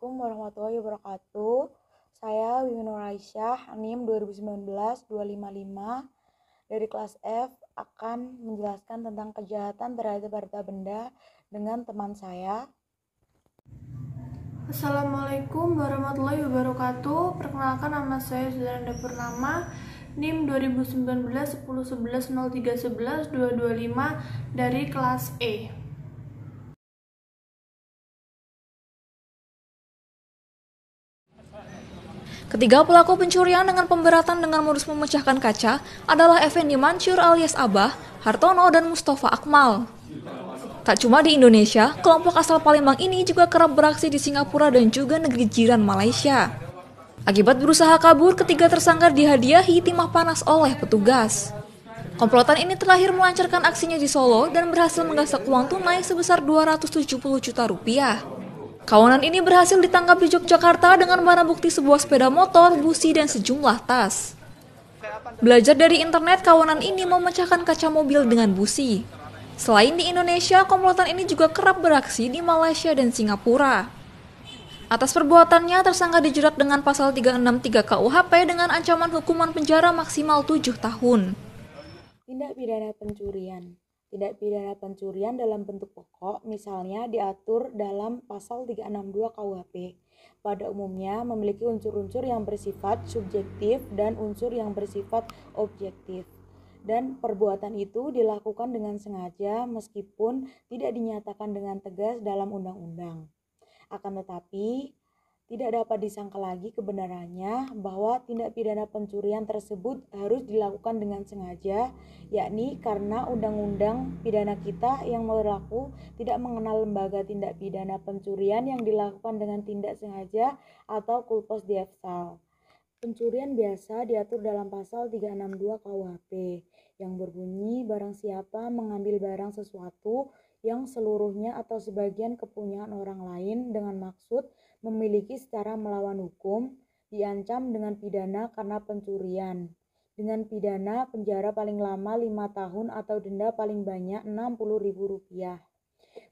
Assalamualaikum warahmatullahi wabarakatuh. Saya Wiwin Nur Aisyah, NIM 2019-255 dari kelas F akan menjelaskan tentang kejahatan terhadap harta benda dengan teman saya. Assalamualaikum warahmatullahi wabarakatuh. Perkenalkan, nama saya Zuranda Purnama, NIM 2019-1011-0311-225 dari kelas E. Ketiga pelaku pencurian dengan pemberatan dengan modus memecahkan kaca adalah Effendi Mansur alias Abah, Hartono, dan Mustafa Akmal. Tak cuma di Indonesia, kelompok asal Palembang ini juga kerap beraksi di Singapura dan juga negeri jiran Malaysia. Akibat berusaha kabur, ketiga tersangka dihadiahi timah panas oleh petugas. Komplotan ini terakhir melancarkan aksinya di Solo dan berhasil menggasak uang tunai sebesar 270 juta rupiah. Kawanan ini berhasil ditangkap di Yogyakarta dengan barang bukti sebuah sepeda motor, busi, dan sejumlah tas. Belajar dari internet, kawanan ini memecahkan kaca mobil dengan busi. Selain di Indonesia, komplotan ini juga kerap beraksi di Malaysia dan Singapura. Atas perbuatannya, tersangka dijerat dengan pasal 363 KUHP dengan ancaman hukuman penjara maksimal 7 tahun. Tindak pidana pencurian. Tindak pidana pencurian dalam bentuk pokok misalnya diatur dalam pasal 362 KUHP. Pada umumnya memiliki unsur-unsur yang bersifat subjektif dan unsur yang bersifat objektif. Dan perbuatan itu dilakukan dengan sengaja meskipun tidak dinyatakan dengan tegas dalam undang-undang. Akan tetapi, tidak dapat disangka lagi kebenarannya bahwa tindak pidana pencurian tersebut harus dilakukan dengan sengaja, yakni karena undang-undang pidana kita yang berlaku tidak mengenal lembaga tindak pidana pencurian yang dilakukan dengan tindak sengaja atau culpos delicti. Pencurian biasa diatur dalam pasal 362 KUHP yang berbunyi barang siapa mengambil barang sesuatu yang seluruhnya atau sebagian kepunyaan orang lain dengan maksud memiliki secara melawan hukum, diancam dengan pidana karena pencurian, dengan pidana penjara paling lama 5 tahun atau denda paling banyak Rp60.000.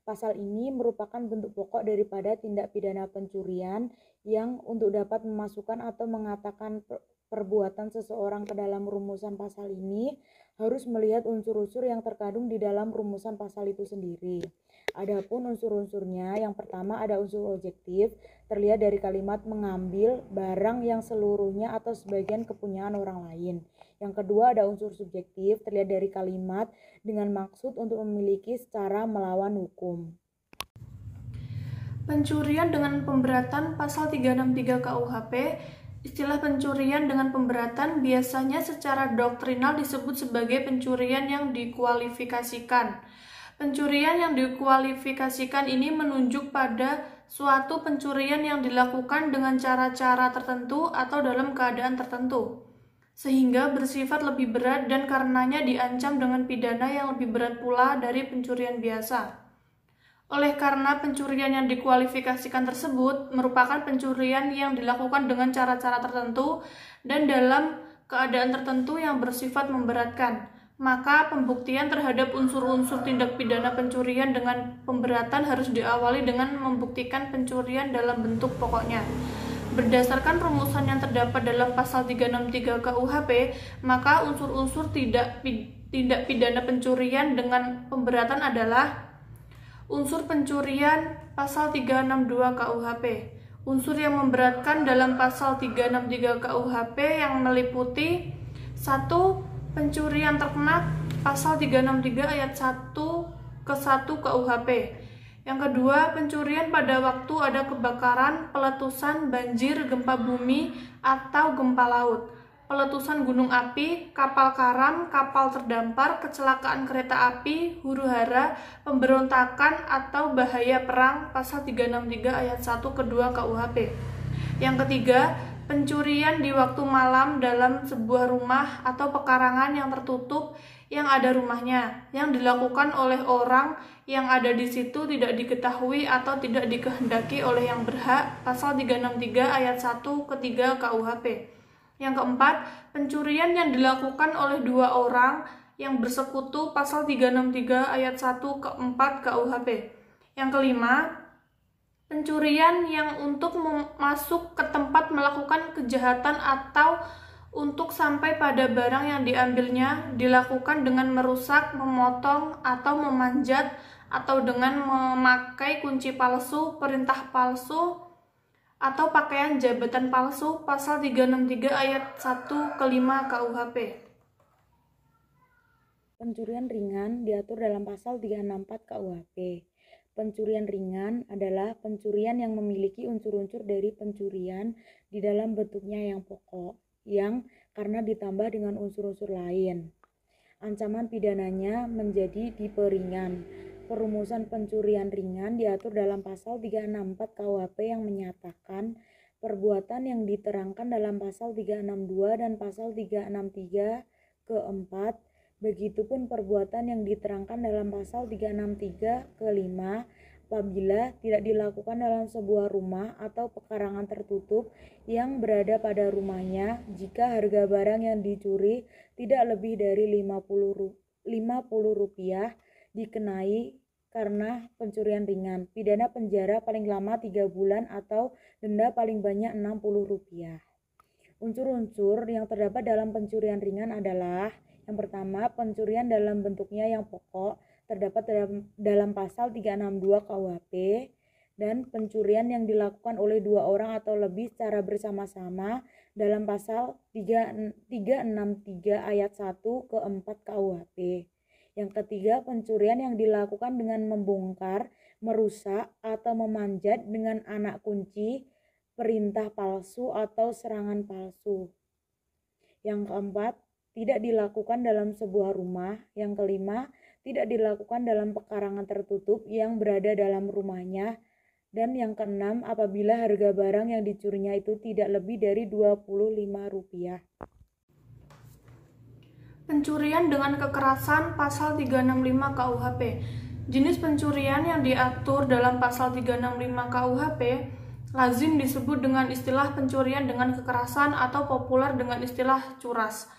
Pasal ini merupakan bentuk pokok daripada tindak pidana pencurian yang untuk dapat memasukkan atau mengatakan perbuatan seseorang ke dalam rumusan pasal ini harus melihat unsur-unsur yang terkandung di dalam rumusan pasal itu sendiri. Adapun unsur-unsurnya, yang pertama ada unsur objektif, terlihat dari kalimat mengambil barang yang seluruhnya atau sebagian kepunyaan orang lain. Yang kedua ada unsur subjektif, terlihat dari kalimat dengan maksud untuk memiliki secara melawan hukum. Pencurian dengan pemberatan pasal 363 KUHP. Istilah pencurian dengan pemberatan biasanya secara doktrinal disebut sebagai pencurian yang dikualifikasikan. Pencurian yang dikualifikasikan ini menunjuk pada suatu pencurian yang dilakukan dengan cara-cara tertentu atau dalam keadaan tertentu, sehingga bersifat lebih berat dan karenanya diancam dengan pidana yang lebih berat pula dari pencurian biasa. Oleh karena pencurian yang dikualifikasikan tersebut merupakan pencurian yang dilakukan dengan cara-cara tertentu dan dalam keadaan tertentu yang bersifat memberatkan, maka pembuktian terhadap unsur-unsur tindak pidana pencurian dengan pemberatan harus diawali dengan membuktikan pencurian dalam bentuk pokoknya. Berdasarkan rumusan yang terdapat dalam pasal 363 KUHP, maka unsur-unsur tindak pidana pencurian dengan pemberatan adalah unsur pencurian pasal 362 KUHP. Unsur yang memberatkan dalam pasal 363 KUHP yang meliputi 1. Pencurian terkena pasal 363 ayat 1 ke 1 KUHP. Yang kedua, pencurian pada waktu ada kebakaran, peletusan, banjir, gempa bumi, atau gempa laut, peletusan gunung api, kapal karam, kapal terdampar, kecelakaan kereta api, huru-hara, pemberontakan, atau bahaya perang, pasal 363 ayat 1 ke 2 KUHP. Yang ketiga, pencurian di waktu malam dalam sebuah rumah atau pekarangan yang tertutup yang ada rumahnya, yang dilakukan oleh orang yang ada di situ tidak diketahui atau tidak dikehendaki oleh yang berhak, pasal 363 ayat 1 ke 3 KUHP. Yang keempat, pencurian yang dilakukan oleh dua orang yang bersekutu, pasal 363 ayat 1 ke 4 KUHP. Yang kelima, Pencurian yang untuk masuk ke tempat melakukan kejahatan atau untuk sampai pada barang yang diambilnya dilakukan dengan merusak, memotong, atau memanjat, atau dengan memakai kunci palsu, perintah palsu, atau pakaian jabatan palsu, pasal 363 ayat 1 ke 5 KUHP. Pencurian ringan diatur dalam pasal 364 KUHP. Pencurian ringan adalah pencurian yang memiliki unsur-unsur dari pencurian di dalam bentuknya yang pokok, yang karena ditambah dengan unsur-unsur lain. Ancaman pidananya menjadi tipe ringan. Perumusan pencurian ringan diatur dalam pasal 364 KUHP yang menyatakan perbuatan yang diterangkan dalam pasal 362 dan pasal 363 keempat. Begitupun perbuatan yang diterangkan dalam pasal 363 ke-5 apabila tidak dilakukan dalam sebuah rumah atau pekarangan tertutup yang berada pada rumahnya jika harga barang yang dicuri tidak lebih dari 50 rupiah dikenai karena pencurian ringan, pidana penjara paling lama 3 bulan atau denda paling banyak 60 rupiah. Unsur-unsur yang terdapat dalam pencurian ringan adalah: yang pertama, pencurian dalam bentuknya yang pokok terdapat dalam pasal 362 KUHP, dan pencurian yang dilakukan oleh 2 orang atau lebih secara bersama-sama dalam pasal 363 ayat 1 ke 4 KUHP. Yang ketiga, pencurian yang dilakukan dengan membongkar, merusak, atau memanjat dengan anak kunci, perintah palsu, atau serangan palsu. Yang keempat, tidak dilakukan dalam sebuah rumah. Yang kelima, tidak dilakukan dalam pekarangan tertutup yang berada dalam rumahnya. Dan yang keenam, apabila harga barang yang dicurinya itu tidak lebih dari 25 rupiah. Pencurian dengan kekerasan pasal 365 KUHP. Jenis pencurian yang diatur dalam pasal 365 KUHP lazim disebut dengan istilah pencurian dengan kekerasan atau populer dengan istilah curas.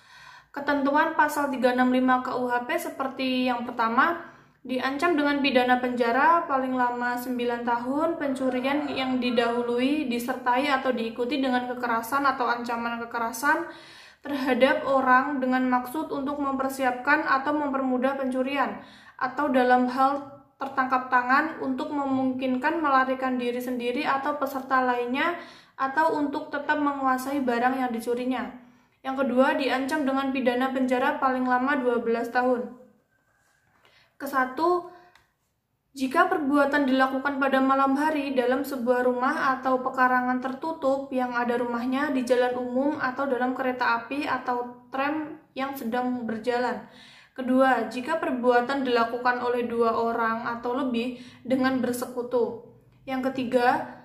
Ketentuan pasal 365 KUHP seperti yang pertama, diancam dengan pidana penjara paling lama 9 tahun pencurian yang didahului, disertai atau diikuti dengan kekerasan atau ancaman kekerasan terhadap orang dengan maksud untuk mempersiapkan atau mempermudah pencurian, atau dalam hal tertangkap tangan untuk memungkinkan melarikan diri sendiri atau peserta lainnya, atau untuk tetap menguasai barang yang dicurinya. Yang kedua, diancam dengan pidana penjara paling lama 12 tahun. Kesatu, jika perbuatan dilakukan pada malam hari dalam sebuah rumah atau pekarangan tertutup yang ada rumahnya di jalan umum atau dalam kereta api atau tram yang sedang berjalan. Kedua, jika perbuatan dilakukan oleh 2 orang atau lebih dengan bersekutu. Yang ketiga,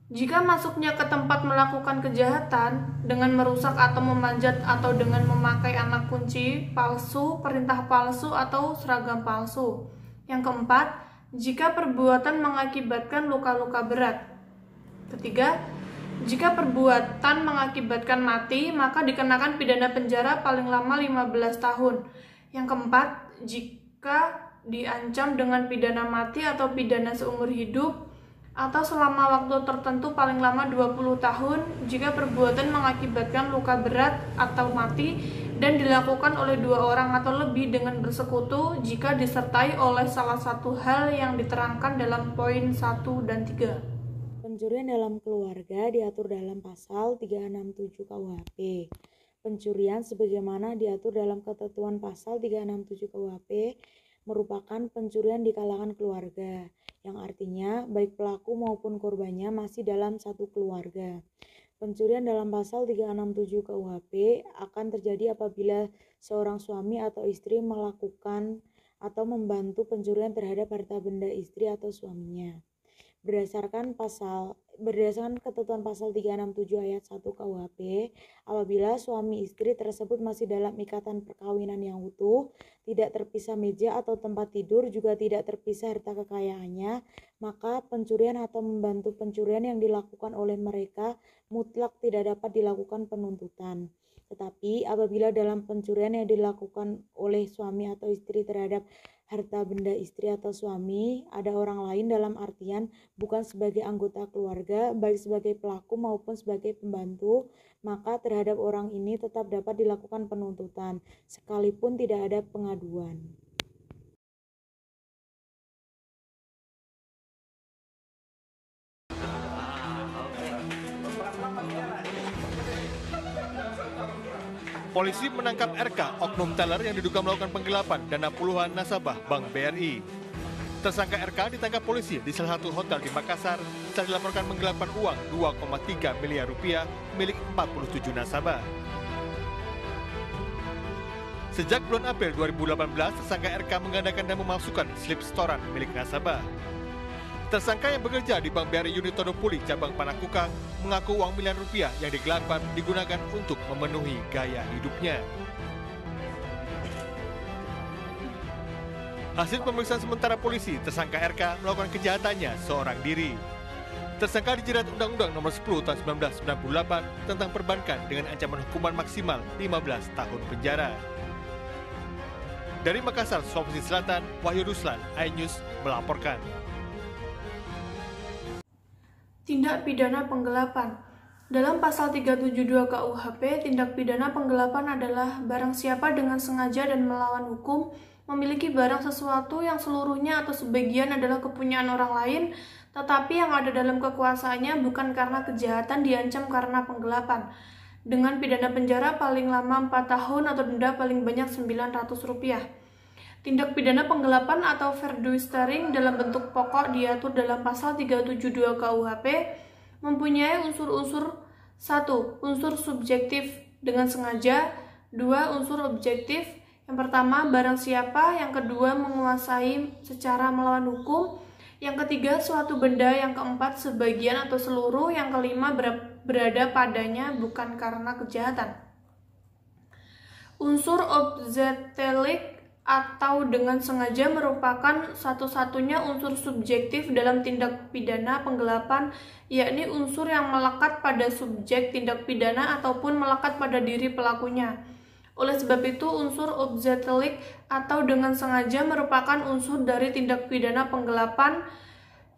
jika masuknya ke tempat melakukan kejahatan dengan merusak atau memanjat atau dengan memakai anak kunci palsu, perintah palsu, atau seragam palsu. Yang keempat, jika perbuatan mengakibatkan luka-luka berat. Ketiga, jika perbuatan mengakibatkan mati, maka dikenakan pidana penjara paling lama 15 tahun. Yang keempat, jika diancam dengan pidana mati atau pidana seumur hidup, atau selama waktu tertentu paling lama 20 tahun jika perbuatan mengakibatkan luka berat atau mati dan dilakukan oleh 2 orang atau lebih dengan bersekutu jika disertai oleh salah satu hal yang diterangkan dalam poin 1 dan 3. Pencurian dalam keluarga diatur dalam pasal 367 KUHP. Pencurian sebagaimana diatur dalam ketentuan pasal 367 KUHP merupakan pencurian di kalangan keluarga, yang artinya baik pelaku maupun korbannya masih dalam satu keluarga. Pencurian dalam pasal 367 KUHP akan terjadi apabila seorang suami atau istri melakukan atau membantu pencurian terhadap harta benda istri atau suaminya. Berdasarkan ketentuan pasal 367 ayat 1 KUHP, apabila suami istri tersebut masih dalam ikatan perkawinan yang utuh, tidak terpisah meja atau tempat tidur, juga tidak terpisah harta kekayaannya, maka pencurian atau membantu pencurian yang dilakukan oleh mereka mutlak tidak dapat dilakukan penuntutan. Tetapi apabila dalam pencurian yang dilakukan oleh suami atau istri terhadap Harta benda istri atau suami ada orang lain dalam artian bukan sebagai anggota keluarga, baik sebagai pelaku maupun sebagai pembantu, maka terhadap orang ini tetap dapat dilakukan penuntutan, sekalipun tidak ada pengaduan. Polisi menangkap RK, oknum teller yang diduga melakukan penggelapan dana puluhan nasabah Bank BRI. Tersangka RK ditangkap polisi di salah satu hotel di Makassar setelah dilaporkan menggelapkan uang 2,3 miliar rupiah milik 47 nasabah. Sejak bulan April 2018, tersangka RK menggandakan dan memalsukan slip setoran milik nasabah. Tersangka yang bekerja di Bank BRI Unit Todopuli, cabang Panakukang, mengaku uang miliaran rupiah yang digelapkan digunakan untuk memenuhi gaya hidupnya. Hasil pemeriksaan sementara polisi, tersangka RK melakukan kejahatannya seorang diri. Tersangka dijerat Undang-Undang Nomor 10 Tahun 1998 tentang perbankan dengan ancaman hukuman maksimal 15 tahun penjara. Dari Makassar, Sulawesi Selatan, Wahyu Ruslan, iNews melaporkan. Tindak pidana penggelapan. Dalam pasal 372 KUHP, tindak pidana penggelapan adalah barang siapa dengan sengaja dan melawan hukum memiliki barang sesuatu yang seluruhnya atau sebagian adalah kepunyaan orang lain, tetapi yang ada dalam kekuasaannya bukan karena kejahatan diancam karena penggelapan, dengan pidana penjara paling lama 4 tahun atau denda paling banyak Rp900. Tindak pidana penggelapan atau verduistering dalam bentuk pokok diatur dalam pasal 372 KUHP mempunyai unsur-unsur: 1. Unsur subjektif dengan sengaja, 2. Unsur objektif. Yang pertama, barang siapa; yang kedua, menguasai secara melawan hukum; yang ketiga, suatu benda; yang keempat, sebagian atau seluruh; yang kelima, berada padanya bukan karena kejahatan. Unsur obstetelik atau dengan sengaja merupakan satu-satunya unsur subjektif dalam tindak pidana penggelapan, yakni unsur yang melekat pada subjek tindak pidana ataupun melekat pada diri pelakunya. Oleh sebab itu, unsur obstetelik atau dengan sengaja merupakan unsur dari tindak pidana penggelapan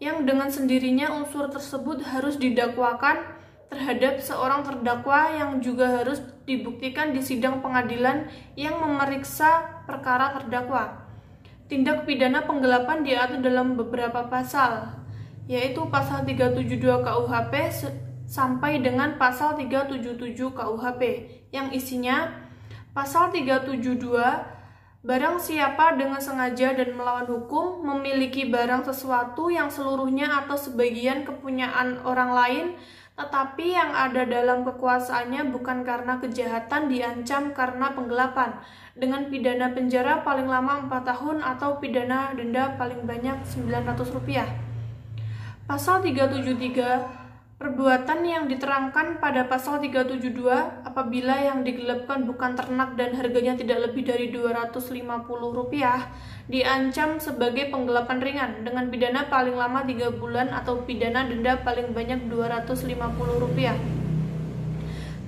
yang dengan sendirinya unsur tersebut harus didakwakan terhadap seorang terdakwa yang juga harus dibuktikan di sidang pengadilan yang memeriksa perkara terdakwa. Tindak pidana penggelapan diatur dalam beberapa pasal, yaitu pasal 372 KUHP sampai dengan pasal 377 KUHP, yang isinya: pasal 372, barang siapa dengan sengaja dan melawan hukum memiliki barang sesuatu yang seluruhnya atau sebagian kepunyaan orang lain, tetapi yang ada dalam kekuasaannya bukan karena kejahatan diancam karena penggelapan, dengan pidana penjara paling lama 4 tahun atau pidana denda paling banyak Rp900. Pasal 373, perbuatan yang diterangkan pada pasal 372 apabila yang digelapkan bukan ternak dan harganya tidak lebih dari Rp250 diancam sebagai penggelapan ringan dengan pidana paling lama 3 bulan atau pidana denda paling banyak Rp250.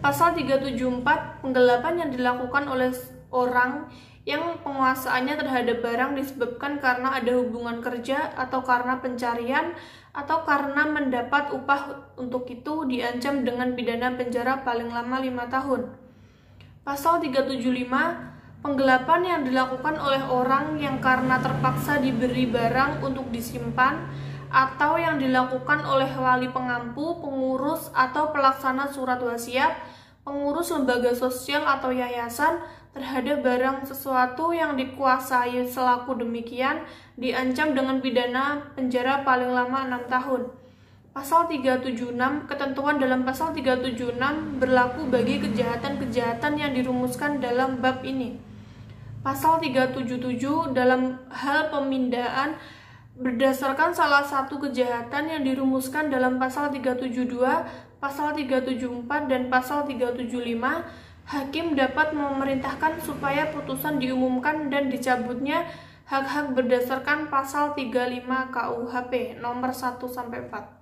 Pasal 374, penggelapan yang dilakukan oleh orang yang penguasaannya terhadap barang disebabkan karena ada hubungan kerja atau karena pencarian atau karena mendapat upah untuk itu diancam dengan pidana penjara paling lama 5 tahun. Pasal 375, penggelapan yang dilakukan oleh orang yang karena terpaksa diberi barang untuk disimpan atau yang dilakukan oleh wali pengampu, pengurus atau pelaksana surat wasiat, pengurus lembaga sosial atau yayasan terhadap barang sesuatu yang dikuasai selaku demikian diancam dengan pidana penjara paling lama 6 tahun. Pasal 376, ketentuan dalam pasal 376 berlaku bagi kejahatan-kejahatan yang dirumuskan dalam bab ini. Pasal 377 dalam hal pemindahan berdasarkan salah satu kejahatan yang dirumuskan dalam pasal 372, pasal 374 dan pasal 375, hakim dapat memerintahkan supaya putusan diumumkan dan dicabutnya hak-hak berdasarkan pasal 35 KUHP nomor 1-4.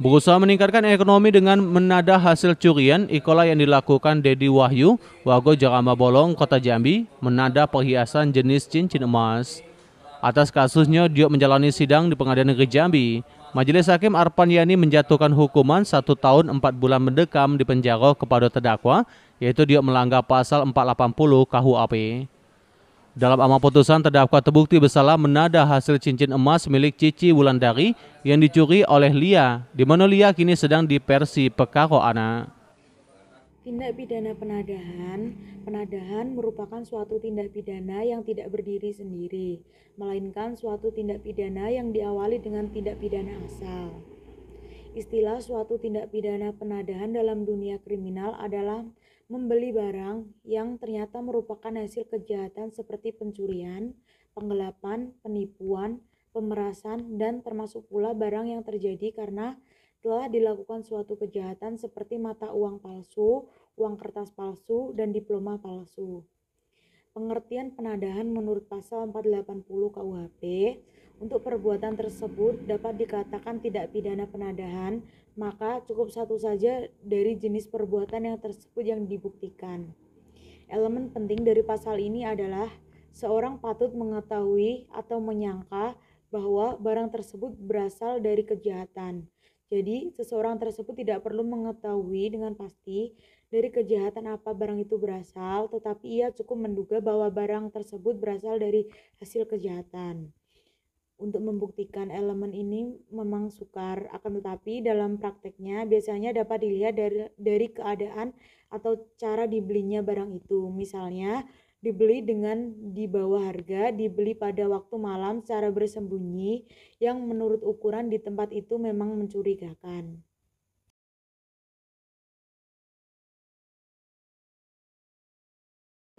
Berusaha meningkatkan ekonomi dengan menadah hasil curian, ikola yang dilakukan Dedi Wahyu, warga Jaramba Bolong, Kota Jambi, menadah perhiasan jenis cincin emas. Atas kasusnya, dia menjalani sidang di Pengadilan Negeri Jambi. Majelis Hakim Arpan Yani menjatuhkan hukuman 1 tahun 4 bulan mendekam di penjara kepada terdakwa, yaitu dia melanggar pasal 480 KUHP. Dalam amar putusan, terdakwa terbukti bersalah menadah hasil cincin emas milik Cici Wulandari yang dicuri oleh Lia, di mana Lia kini sedang diversi perkara anak. Tindak pidana penadahan merupakan suatu tindak pidana yang tidak berdiri sendiri, melainkan suatu tindak pidana yang diawali dengan tindak pidana asal. Istilah suatu tindak pidana penadahan dalam dunia kriminal adalah membeli barang yang ternyata merupakan hasil kejahatan seperti pencurian, penggelapan, penipuan, pemerasan, dan termasuk pula barang yang terjadi karena telah dilakukan suatu kejahatan seperti mata uang palsu, uang kertas palsu, dan diploma palsu. Pengertian penadahan menurut pasal 480 KUHP, untuk perbuatan tersebut dapat dikatakan tidak pidana penadahan, maka cukup satu saja dari jenis perbuatan yang tersebut yang dibuktikan. Elemen penting dari pasal ini adalah seorang patut mengetahui atau menyangka bahwa barang tersebut berasal dari kejahatan. Jadi, seseorang tersebut tidak perlu mengetahui dengan pasti dari kejahatan apa barang itu berasal, tetapi ia cukup menduga bahwa barang tersebut berasal dari hasil kejahatan. Untuk membuktikan elemen ini memang sukar, akan tetapi dalam prakteknya biasanya dapat dilihat dari keadaan atau cara dibelinya barang itu. Misalnya, dibeli dengan di bawah harga, dibeli pada waktu malam secara bersembunyi, yang menurut ukuran di tempat itu memang mencurigakan.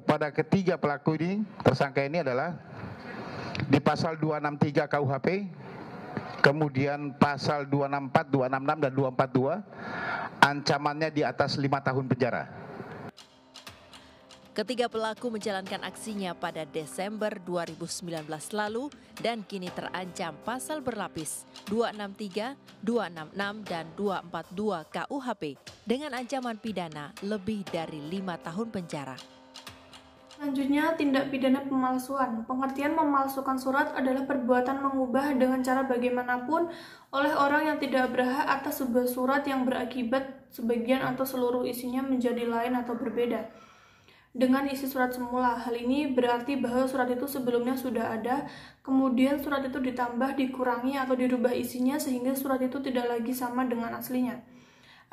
Pada ketiga pelaku ini, tersangka ini adalah di pasal 263 KUHP, kemudian pasal 264, 266, dan 242, ancamannya di atas 5 tahun penjara. Ketiga pelaku menjalankan aksinya pada Desember 2019 lalu dan kini terancam pasal berlapis 263, 266, dan 242 KUHP dengan ancaman pidana lebih dari 5 tahun penjara. Selanjutnya, tindak pidana pemalsuan. Pengertian memalsukan surat adalah perbuatan mengubah dengan cara bagaimanapun oleh orang yang tidak berhak atas sebuah surat yang berakibat sebagian atau seluruh isinya menjadi lain atau berbeda dengan isi surat semula. Hal ini berarti bahwa surat itu sebelumnya sudah ada, kemudian surat itu ditambah, dikurangi, atau dirubah isinya sehingga surat itu tidak lagi sama dengan aslinya.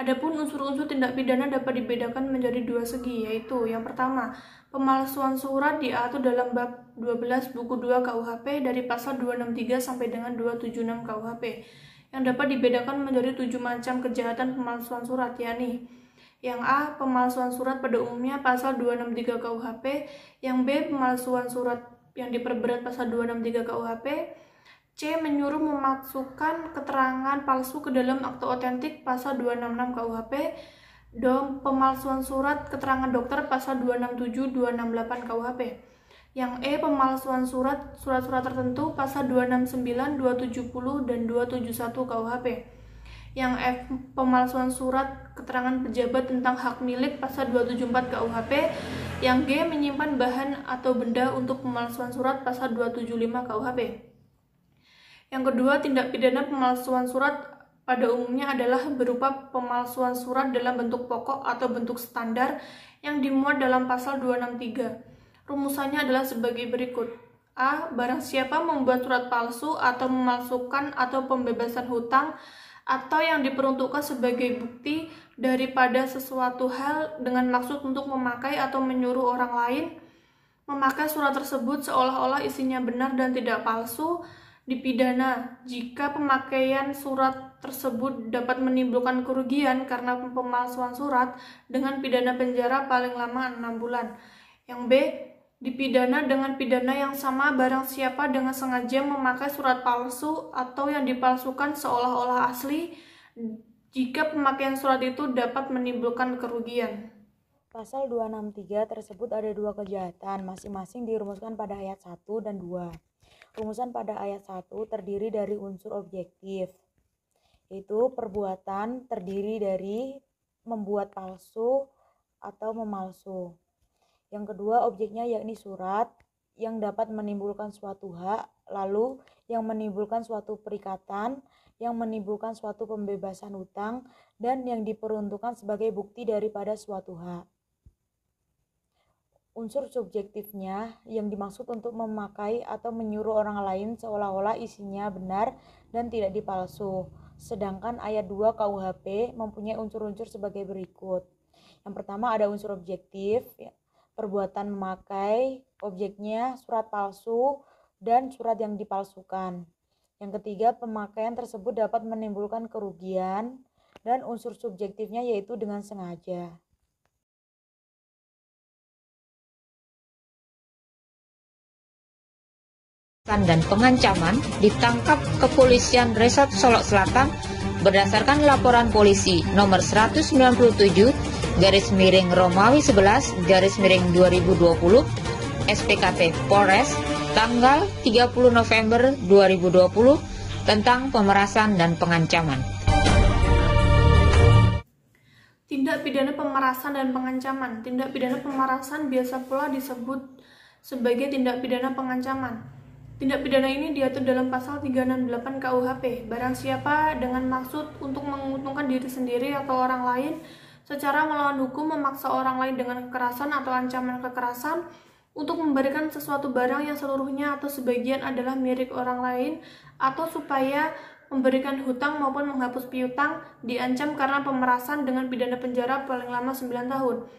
Adapun unsur-unsur tindak pidana dapat dibedakan menjadi dua segi, yaitu yang pertama, pemalsuan surat diatur dalam bab 12 buku 2 KUHP dari pasal 263 sampai dengan 276 KUHP, yang dapat dibedakan menjadi 7 macam kejahatan pemalsuan surat, yakni yang A, pemalsuan surat pada umumnya pasal 263 KUHP, yang B, pemalsuan surat yang diperberat pasal 263 KUHP, C, menyuruh memasukkan keterangan palsu ke dalam akte otentik pasal 266 KUHP, D, pemalsuan surat keterangan dokter pasal 267, 268 KUHP. Yang E, pemalsuan surat-surat tertentu pasal 269, 270, dan 271 KUHP. Yang F, pemalsuan surat keterangan pejabat tentang hak milik pasal 274 KUHP. Yang G, menyimpan bahan atau benda untuk pemalsuan surat pasal 275 KUHP. Yang kedua, tindak pidana pemalsuan surat pada umumnya adalah berupa pemalsuan surat dalam bentuk pokok atau bentuk standar yang dimuat dalam pasal 263. Rumusannya adalah sebagai berikut. A, barang siapa membuat surat palsu atau memalsukan atau pembebasan hutang atau yang diperuntukkan sebagai bukti daripada sesuatu hal dengan maksud untuk memakai atau menyuruh orang lain memakai surat tersebut seolah-olah isinya benar dan tidak palsu, dipidana jika pemakaian surat tersebut dapat menimbulkan kerugian karena pemalsuan surat dengan pidana penjara paling lama 6 bulan. Yang B, dipidana dengan pidana yang sama barang siapa dengan sengaja memakai surat palsu atau yang dipalsukan seolah-olah asli jika pemakaian surat itu dapat menimbulkan kerugian. Pasal 263 tersebut ada dua kejahatan, masing-masing dirumuskan pada ayat 1 dan 2. Rumusan pada ayat 1 terdiri dari unsur objektif, yaitu perbuatan terdiri dari membuat palsu atau memalsu. Yang kedua, objeknya yakni surat yang dapat menimbulkan suatu hak, lalu yang menimbulkan suatu perikatan, yang menimbulkan suatu pembebasan hutang, dan yang diperuntukkan sebagai bukti daripada suatu hak. Unsur subjektifnya yang dimaksud untuk memakai atau menyuruh orang lain seolah-olah isinya benar dan tidak dipalsu. Sedangkan ayat 2 KUHP mempunyai unsur-unsur sebagai berikut. Yang pertama ada unsur objektif, perbuatan memakai, objeknya surat palsu dan surat yang dipalsukan. Yang ketiga, pemakaian tersebut dapat menimbulkan kerugian, dan unsur subjektifnya yaitu dengan sengaja. Dan pengancaman ditangkap Kepolisian Resort Solok Selatan berdasarkan laporan polisi nomor 197/Romawi11/2020 SPKT Polres tanggal 30 November 2020 tentang pemerasan dan pengancaman. Tindak pidana pemerasan dan pengancaman. Tindak pidana pemerasan biasa pula disebut sebagai tindak pidana pengancaman. Tindak pidana ini diatur dalam pasal 368 KUHP. Barang siapa dengan maksud untuk menguntungkan diri sendiri atau orang lain secara melawan hukum memaksa orang lain dengan kekerasan atau ancaman kekerasan untuk memberikan sesuatu barang yang seluruhnya atau sebagian adalah milik orang lain, atau supaya memberikan hutang maupun menghapus piutang, diancam karena pemerasan dengan pidana penjara paling lama 9 tahun.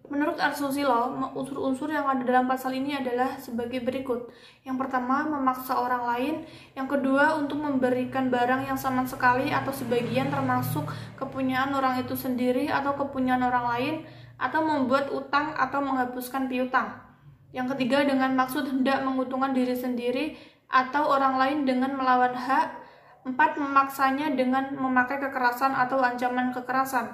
Menurut Arsusilo, unsur-unsur yang ada dalam pasal ini adalah sebagai berikut. Yang pertama, memaksa orang lain. Yang kedua, untuk memberikan barang yang sama sekali atau sebagian termasuk kepunyaan orang itu sendiri atau kepunyaan orang lain, atau membuat utang atau menghapuskan piutang. Yang ketiga, dengan maksud hendak menguntungkan diri sendiri atau orang lain dengan melawan hak. 4. Memaksanya dengan memakai kekerasan atau ancaman kekerasan.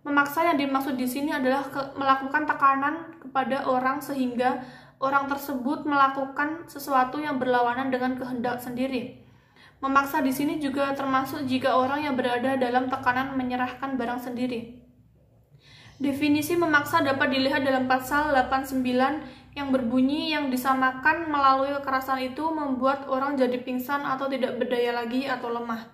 Memaksa yang dimaksud di sini adalah melakukan tekanan kepada orang sehingga orang tersebut melakukan sesuatu yang berlawanan dengan kehendak sendiri. Memaksa di sini juga termasuk jika orang yang berada dalam tekanan menyerahkan barang sendiri. Definisi memaksa dapat dilihat dalam pasal 89 yang berbunyi yang disamakan melalui kekerasan itu membuat orang jadi pingsan atau tidak berdaya lagi atau lemah.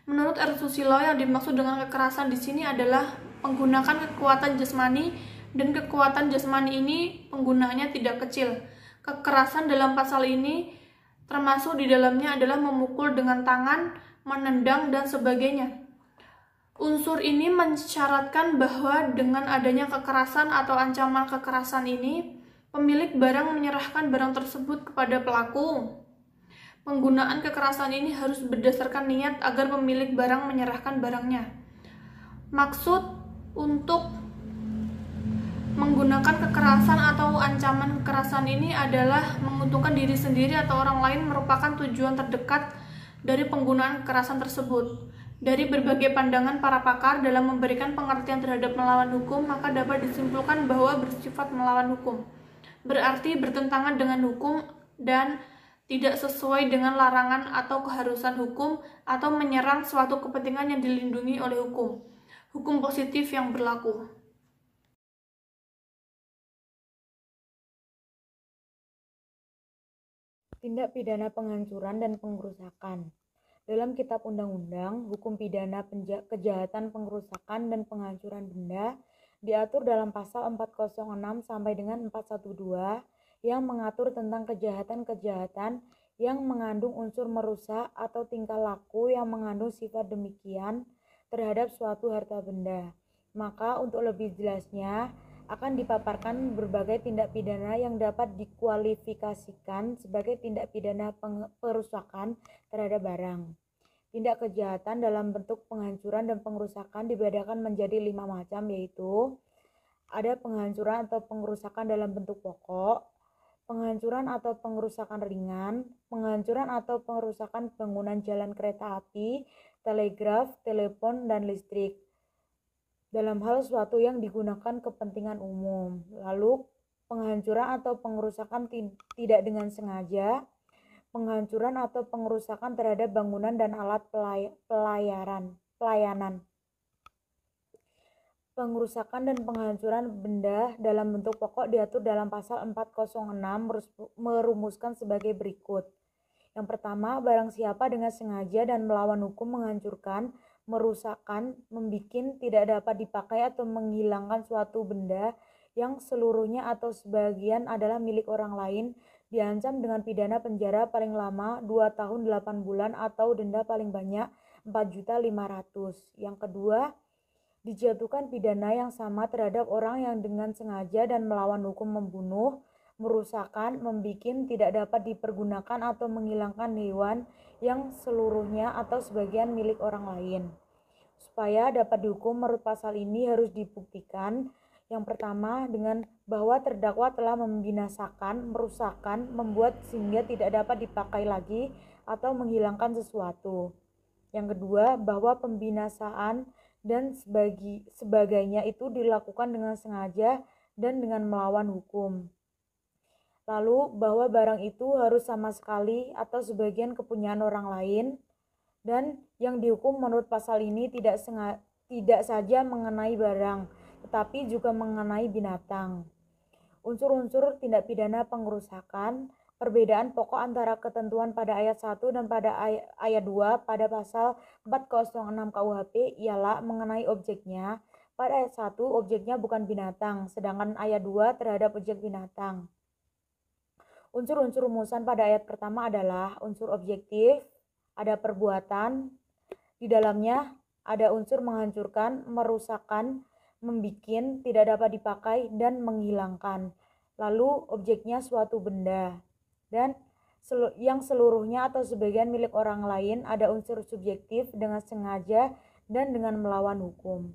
Menurut Arsusilo, yang dimaksud dengan kekerasan di sini adalah menggunakan kekuatan jasmani, dan kekuatan jasmani ini penggunaannya tidak kecil. Kekerasan dalam pasal ini termasuk di dalamnya adalah memukul dengan tangan, menendang, dan sebagainya. Unsur ini mensyaratkan bahwa dengan adanya kekerasan atau ancaman kekerasan ini, pemilik barang menyerahkan barang tersebut kepada pelaku. Penggunaan kekerasan ini harus berdasarkan niat agar pemilik barang menyerahkan barangnya. Maksud untuk menggunakan kekerasan atau ancaman kekerasan ini adalah menguntungkan diri sendiri atau orang lain merupakan tujuan terdekat dari penggunaan kekerasan tersebut. Dari berbagai pandangan para pakar dalam memberikan pengertian terhadap melawan hukum, maka dapat disimpulkan bahwa bersifat melawan hukum berarti bertentangan dengan hukum dan tidak sesuai dengan larangan atau keharusan hukum, atau menyerang suatu kepentingan yang dilindungi oleh hukum. Hukum positif yang berlaku. Tindak pidana penghancuran dan pengerusakan. Dalam Kitab Undang-Undang, hukum pidana kejahatan pengerusakan dan penghancuran benda diatur dalam pasal 406 sampai dengan 412 yang mengatur tentang kejahatan-kejahatan yang mengandung unsur merusak atau tingkah laku yang mengandung sifat demikian terhadap suatu harta benda. Maka untuk lebih jelasnya akan dipaparkan berbagai tindak pidana yang dapat dikualifikasikan sebagai tindak pidana perusakan terhadap barang. Tindak kejahatan dalam bentuk penghancuran dan pengerusakan dibedakan menjadi 5 macam, yaitu ada penghancuran atau pengerusakan dalam bentuk pokok, penghancuran atau pengerusakan ringan, penghancuran atau pengerusakan bangunan jalan kereta api, telegraf, telepon, dan listrik dalam hal suatu yang digunakan kepentingan umum. Lalu penghancuran atau pengerusakan tidak dengan sengaja, penghancuran atau pengerusakan terhadap bangunan dan alat pelayaran. pelayanan. Pengerusakan dan penghancuran benda dalam bentuk pokok diatur dalam pasal 406 merumuskan sebagai berikut. Yang pertama, barang siapa dengan sengaja dan melawan hukum menghancurkan, merusakkan, membikin, tidak dapat dipakai atau menghilangkan suatu benda yang seluruhnya atau sebagian adalah milik orang lain, diancam dengan pidana penjara paling lama 2 tahun 8 bulan atau denda paling banyak 4.500.000. Yang kedua, dijatuhkan pidana yang sama terhadap orang yang dengan sengaja dan melawan hukum membunuh, merusakkan, membikin, tidak dapat dipergunakan atau menghilangkan hewan yang seluruhnya atau sebagian milik orang lain. Supaya dapat dihukum menurut pasal ini harus dibuktikan yang pertama dengan bahwa terdakwa telah membinasakan, merusakkan, membuat sehingga tidak dapat dipakai lagi atau menghilangkan sesuatu. Yang kedua, bahwa pembinasaan dan sebagainya itu dilakukan dengan sengaja dan dengan melawan hukum. Lalu bahwa barang itu harus sama sekali atau sebagian kepunyaan orang lain, dan yang dihukum menurut pasal ini tidak saja mengenai barang, tetapi juga mengenai binatang. Unsur-unsur tindak pidana pengerusakan. Perbedaan pokok antara ketentuan pada ayat 1 dan pada ayat 2 pada pasal 406 KUHP ialah mengenai objeknya. Pada ayat 1 objeknya bukan binatang, sedangkan ayat 2 terhadap objek binatang. Unsur-unsur rumusan pada ayat pertama adalah unsur objektif, ada perbuatan, di dalamnya ada unsur menghancurkan, merusakkan, membikin, tidak dapat dipakai, dan menghilangkan. Lalu objeknya suatu benda. Dan yang seluruhnya atau sebagian milik orang lain ada unsur subjektif dengan sengaja dan dengan melawan hukum.